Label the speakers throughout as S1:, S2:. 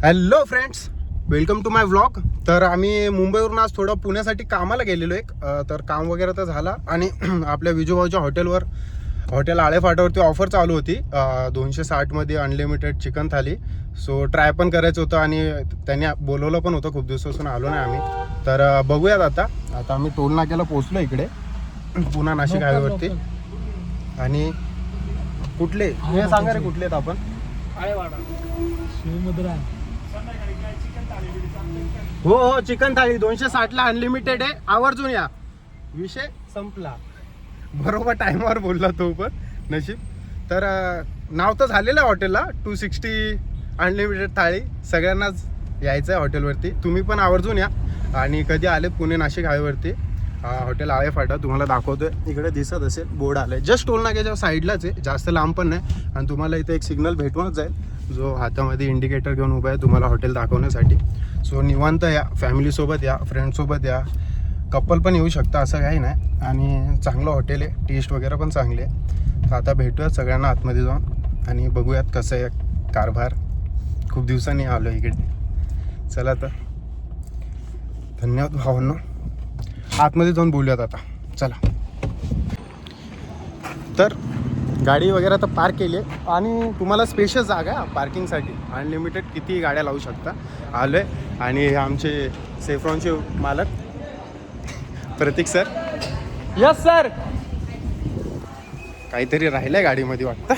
S1: Hello friends, welcome to my vlog. तर आम्ही मुंबईवरून आज थोडं पुण्यासाठी कामाला गेलेलो एक तर काम वगैरे तर झाला आणि आपल्या विजूभाऊच्या हॉटेल आळेफाटावरती ऑफर चालू होती 260मध्ये अनलिमिटेड चिकन थाली. सो ट्राय पण करायचं होतं आणि त्यांनी बोलवलं पण होतं. खूप दिवसापासून आलो नाही आम्ही. तर बघूयात आता आम्ही टोल नाक्याला पोचलो इकडे पुणा नाशिक हायवेवरती. आणि कुठले हे सांगा रे, कुठले आहेत आपण? हो, चिकन थाळी 260ला अनलिमिटेड आहे. आवर्जून या. विषय संपला. बरोबर टाइमवर बोलला तो पण नशीब. तर नाव तर झालेलं आहे हॉटेलला 260 अनलिमिटेड थाळी. सगळ्यांनाच यायचं आहे हॉटेलवरती. तुम्ही पण आवर्जून या. आणि कधी आले पुणे नाशिक हायवेवरती हॉटेल आळेफाटा तुम्हाला दाखवतोय. इकडे दिसत असेल बोर्ड आलाय. जस्ट टोल नाक्याच्या साईडलाच आहे, जास्त लांब पण नाही. आणि तुम्हाला इथे एक सिग्नल भेटूनच जाईल जो हातामध्ये इंडिकेटर घेऊन उभा आहे तुम्हाला हॉटेल दाखवण्यासाठी. सो निवांत या, फॅमिलीसोबत या, फ्रेंडसोबत या, कपल पण येऊ शकता, असं काही नाही. आणि चांगलं हॉटेल आहे, टेस्ट वगैरे पण चांगली आहे. तर आता भेटूयात सगळ्यांना आतमध्ये जाऊन आणि बघूयात कसं आहे कारभार. खूप दिवसांनी आलो इकडे. चला तर, धन्यवाद भावांनो. आतमध्ये जाऊन बोलूयात आता. चला. तर गाडी वगैरे तर पार्क केली आहे आणि तुम्हाला स्पेशल जागा पार्किंगसाठी अनलिमिटेड किती गाड्या लावू शकता. आलो आहे आणि हे आमचे सेफ्रॉनचे मालक प्रतीक सर. Yes sir. काहीतरी राहिलं आहे गाडीमध्ये वाटतं.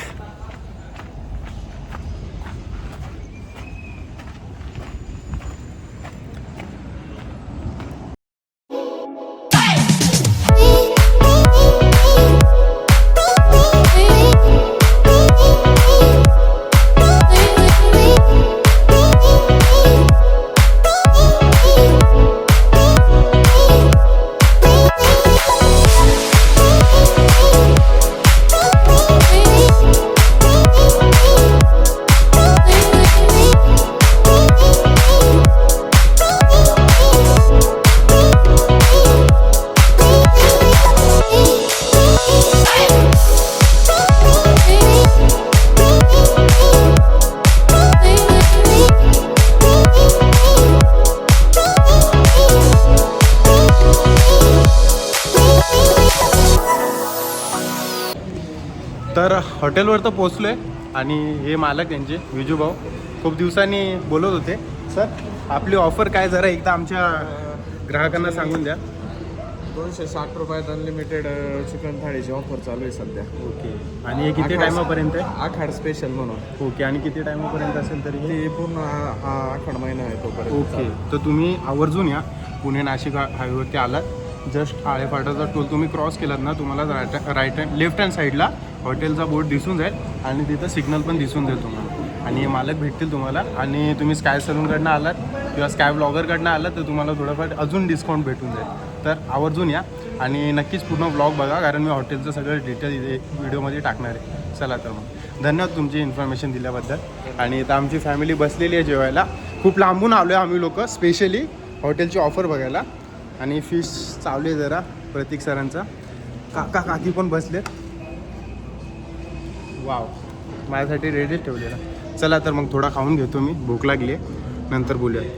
S1: तर हॉटेलवर तर पोचलो आहे आणि हे मालक त्यांचे विजूभाऊ खूप दिवसांनी बोलत होते. सर, आपली ऑफर काय जरा एकदा आमच्या ग्राहकांना सांगून द्या.
S2: 260 रुपयात अनलिमिटेड चिकन थाळीची ऑफर चालू आहे सध्या.
S1: ओके. आणि हे किती टायमापर्यंत आहे?
S2: आखाड स्पेशल म्हणून.
S1: ओके. आणि किती टायमापर्यंत असेल तरी?
S2: ते पूर्ण आखाड महिना आहे तोपर्यंत.
S1: ओके. तर तुम्ही आवर्जून या. पुणे नाशिक हायवेवरती आलात, जस्ट आळेफाटाचा टोल तुम्ही क्रॉस केलात ना, तुम्हाला राईट हँड लेफ्ट हँड साईडला हॉटेलचा बोर्ड दिसून जाईल आणि तिथं सिग्नल पण दिसून जाईल तुम्हाला. आणि हे मालक भेटतील तुम्हाला. आणि तुम्ही स्काय सलूनकडनं आलात किंवा स्काय ब्लॉगरकडनं आलात तर तुम्हाला थोडंफार अजून डिस्काउंट भेटून जाईल. तर आवर्जून या आणि नक्कीच पूर्ण ब्लॉग बघा, कारण मी हॉटेलचं सगळं डिटेल इथे व्हिडिओमध्ये टाकणार आहे. चला तर मग, धन्यवाद तुमची इन्फॉर्मेशन दिल्याबद्दल. आणि इथं आमची फॅमिली बसलेली आहे जेवायला. खूप लांबून आलो आहे आम्ही लोक स्पेशली हॉटेलची ऑफर बघायला. आणि फिश चावले जरा प्रतीक सरांचा. काका काकी पण बसलेत. वाव, माझ्यासाठी रेडीच ठेवलेला. चला तर मग थोडा खाऊन घेतो मी, भूक लागली आहे, नंतर बोलूया.